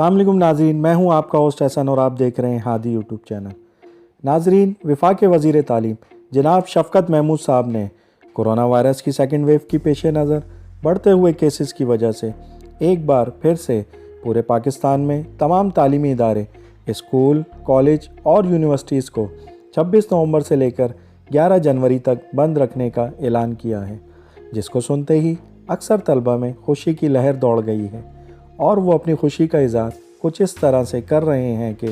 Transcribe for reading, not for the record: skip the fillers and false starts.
अस्सलाम वालेकुम नाजरीन, मैं हूं आपका होस्ट एहसन और आप देख रहे हैं हादी यूट्यूब चैनल। नाजरीन, वफाक वज़ीर तालीम जनाब शफ़क़त महमूद साहब ने कोरोना वायरस की सेकंड वेव की पेश नज़र बढ़ते हुए केसेस की वजह से एक बार फिर से पूरे पाकिस्तान में तमाम तालीमी इदारे, स्कूल, कॉलेज और यूनिवर्सिटीज़ को 26 नवंबर से लेकर 11 जनवरी तक बंद रखने का ऐलान किया है, जिसको सुनते ही अक्सर तलबा में खुशी की लहर दौड़ गई है और वो अपनी खुशी का इज़हार कुछ इस तरह से कर रहे हैं कि